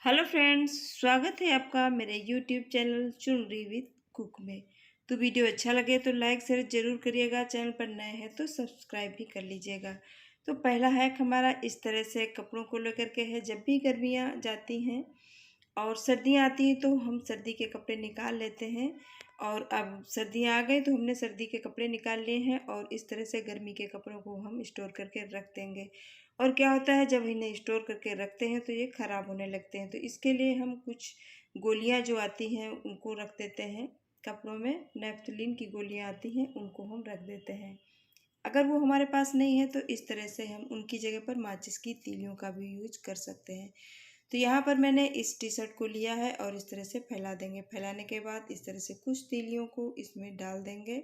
Hello friends, स्वागत है आपका मेरे यूट्यूब चैनल चुनरी विद कुक में। तो वीडियो अच्छा लगे तो लाइक शेयर ज़रूर करिएगा। चैनल पर नए हैं तो सब्सक्राइब भी कर लीजिएगा। तो पहला हैक हमारा इस तरह से कपड़ों को लेकर के है। जब भी गर्मियाँ जाती हैं और सर्दियाँ आती हैं तो हम सर्दी के कपड़े निकाल लेते हैं। और अब सर्दियाँ आ गई तो हमने सर्दी के कपड़े निकाल लिए हैं और इस तरह से गर्मी के कपड़ों को हम स्टोर करके रख देंगे। और क्या होता है, जब इन्हें स्टोर करके रखते हैं तो ये ख़राब होने लगते हैं। तो इसके लिए हम कुछ गोलियां जो आती हैं उनको रख देते हैं कपड़ों में। नेफ्थलीन की गोलियां आती हैं, उनको हम रख देते हैं। अगर वो हमारे पास नहीं है तो इस तरह से हम उनकी जगह पर माचिस की तीलियों का भी यूज कर सकते हैं। तो यहाँ पर मैंने इस टी शर्ट को लिया है और इस तरह से फैला देंगे। फैलाने के बाद इस तरह से कुछ तीलियों को इसमें डाल देंगे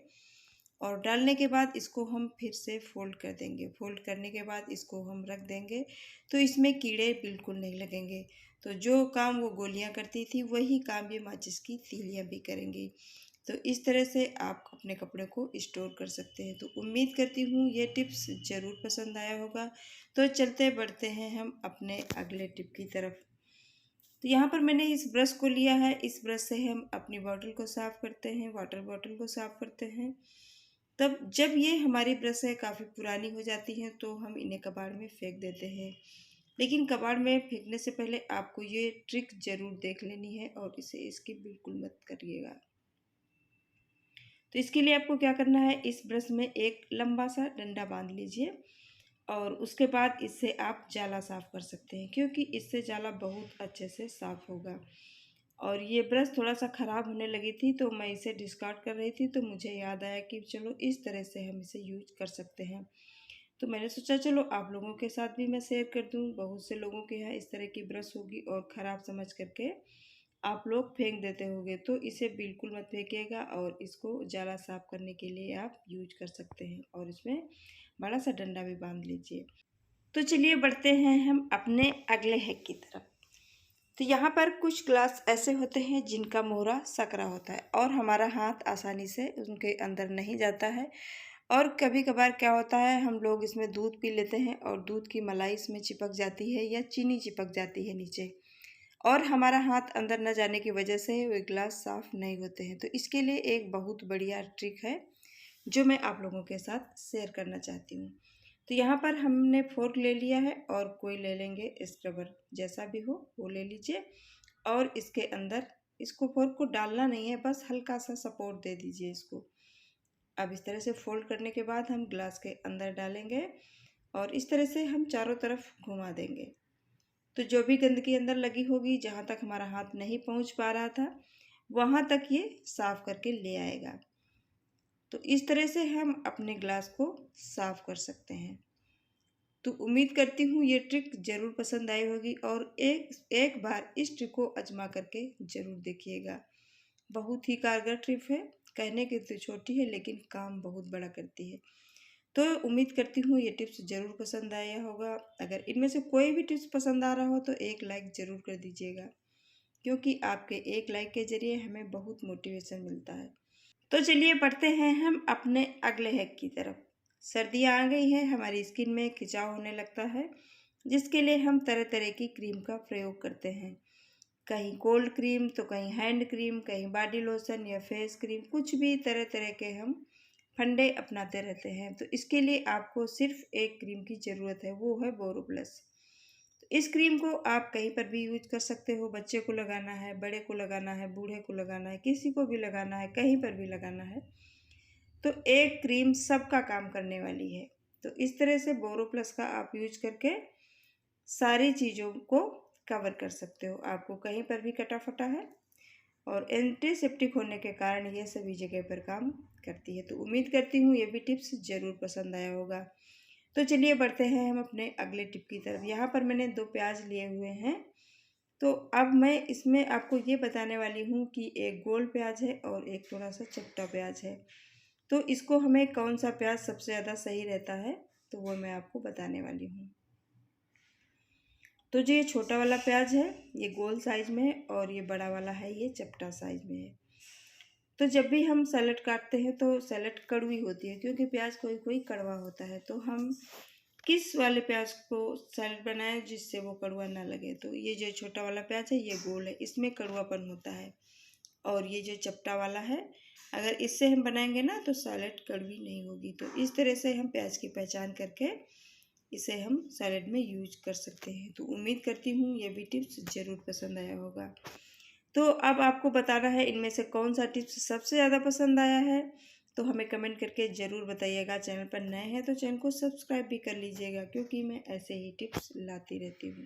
और डालने के बाद इसको हम फिर से फोल्ड कर देंगे। फोल्ड करने के बाद इसको हम रख देंगे तो इसमें कीड़े बिल्कुल नहीं लगेंगे। तो जो काम वो गोलियां करती थी वही काम ये माचिस की तीलियां भी करेंगी। तो इस तरह से आप अपने कपड़े को स्टोर कर सकते हैं। तो उम्मीद करती हूँ ये टिप्स ज़रूर पसंद आया होगा। तो चलते बढ़ते हैं हम अपने अगले टिप की तरफ। तो यहाँ पर मैंने इस ब्रश को लिया है। इस ब्रश से हम अपनी बॉटल को साफ़ करते हैं, वाटर बॉटल को साफ़ करते हैं। तब जब ये हमारी ब्रशें काफ़ी पुरानी हो जाती हैं तो हम इन्हें कबाड़ में फेंक देते हैं। लेकिन कबाड़ में फेंकने से पहले आपको ये ट्रिक ज़रूर देख लेनी है और इसे स्किप बिल्कुल मत करिएगा। तो इसके लिए आपको क्या करना है, इस ब्रश में एक लंबा सा डंडा बांध लीजिए और उसके बाद इससे आप जाला साफ़ कर सकते हैं, क्योंकि इससे जाला बहुत अच्छे से साफ़ होगा। और ये ब्रश थोड़ा सा ख़राब होने लगी थी तो मैं इसे डिस्कार्ड कर रही थी, तो मुझे याद आया कि चलो इस तरह से हम इसे यूज कर सकते हैं। तो मैंने सोचा चलो आप लोगों के साथ भी मैं शेयर कर दूं। बहुत से लोगों के यहाँ इस तरह की ब्रश होगी और ख़राब समझ करके आप लोग फेंक देते होंगे। तो इसे बिल्कुल मत फेंकिएगा और इसको जाला साफ करने के लिए आप यूज कर सकते हैं और इसमें बड़ा सा डंडा भी बांध लीजिए। तो चलिए बढ़ते हैं हम अपने अगले हैक की तरफ। तो यहाँ पर कुछ ग्लास ऐसे होते हैं जिनका मोहरा सकरा होता है और हमारा हाथ आसानी से उनके अंदर नहीं जाता है। और कभी कभार क्या होता है, हम लोग इसमें दूध पी लेते हैं और दूध की मलाई इसमें चिपक जाती है या चीनी चिपक जाती है नीचे, और हमारा हाथ अंदर न जाने की वजह से वे ग्लास साफ नहीं होते हैं। तो इसके लिए एक बहुत बढ़िया ट्रिक है जो मैं आप लोगों के साथ शेयर करना चाहती हूँ। तो यहाँ पर हमने फोर्क ले लिया है और कोई ले लेंगे स्क्रबर, जैसा भी हो वो ले लीजिए। और इसके अंदर इसको फोर्क को डालना नहीं है, बस हल्का सा सपोर्ट दे दीजिए इसको। अब इस तरह से फोल्ड करने के बाद हम ग्लास के अंदर डालेंगे और इस तरह से हम चारों तरफ घुमा देंगे। तो जो भी गंदगी अंदर लगी होगी, जहाँ तक हमारा हाथ नहीं पहुँच पा रहा था, वहाँ तक ये साफ करके ले आएगा। तो इस तरह से हम अपने ग्लास को साफ कर सकते हैं। तो उम्मीद करती हूँ ये ट्रिक ज़रूर पसंद आई होगी और एक एक बार इस ट्रिक को आजमा करके ज़रूर देखिएगा। बहुत ही कारगर ट्रिक है। कहने की तो छोटी है लेकिन काम बहुत बड़ा करती है। तो उम्मीद करती हूँ ये टिप्स ज़रूर पसंद आया होगा। अगर इनमें से कोई भी टिप्स पसंद आ रहा हो तो एक लाइक ज़रूर कर दीजिएगा, क्योंकि आपके एक लाइक के ज़रिए हमें बहुत मोटिवेशन मिलता है। तो चलिए बढ़ते हैं हम अपने अगले हैक की तरफ। सर्दियाँ आ गई हैं, हमारी स्किन में खिंचाव होने लगता है, जिसके लिए हम तरह तरह की क्रीम का प्रयोग करते हैं। कहीं कोल्ड क्रीम तो कहीं हैंड क्रीम, कहीं बॉडी लोशन या फेस क्रीम, कुछ भी तरह तरह के हम फंडे अपनाते रहते हैं। तो इसके लिए आपको सिर्फ एक क्रीम की ज़रूरत है, वो है बोरोप्लस। तो इस क्रीम को आप कहीं पर भी यूज कर सकते हो। बच्चे को लगाना है, बड़े को लगाना है, बूढ़े को लगाना है, किसी को भी लगाना है, कहीं पर भी लगाना है। तो एक क्रीम सबका काम करने वाली है। तो इस तरह से बोरोप्लस का आप यूज करके सारी चीज़ों को कवर कर सकते हो। आपको कहीं पर भी कटा फटा है और एंटीसेप्टिक होने के कारण ये सभी जगह पर काम करती है। तो उम्मीद करती हूँ ये भी टिप्स ज़रूर पसंद आया होगा। तो चलिए बढ़ते हैं हम अपने अगले टिप की तरफ। यहाँ पर मैंने 2 प्याज लिए हुए हैं। तो अब मैं इसमें आपको ये बताने वाली हूँ कि एक गोल प्याज है और एक थोड़ा सा चपटा प्याज है। तो इसको हमें कौन सा प्याज सबसे ज़्यादा सही रहता है तो वो मैं आपको बताने वाली हूँ। तो जो ये छोटा वाला प्याज है ये गोल साइज में है और ये बड़ा वाला है ये चपटा साइज में है। तो जब भी हम सैलेड काटते हैं तो सैलेड कड़वी होती है, क्योंकि प्याज कोई कोई कड़वा होता है। तो हम किस वाले प्याज को सैलेड बनाएं जिससे वो कड़वा ना लगे। तो ये जो छोटा वाला प्याज है ये गोल है, इसमें कड़वापन होता है। और ये जो चपटा वाला है, अगर इससे हम बनाएंगे ना तो सैलेड कड़वी नहीं होगी। तो इस तरह से हम प्याज की पहचान करके इसे हम सैलेड में यूज कर सकते हैं। तो उम्मीद करती हूँ ये भी टिप्स ज़रूर पसंद आया होगा। तो अब आपको बताना है इनमें से कौन सा टिप्स सबसे ज़्यादा पसंद आया है। तो हमें कमेंट करके ज़रूर बताइएगा। चैनल पर नए हैं तो चैनल को सब्सक्राइब भी कर लीजिएगा, क्योंकि मैं ऐसे ही टिप्स लाती रहती हूँ।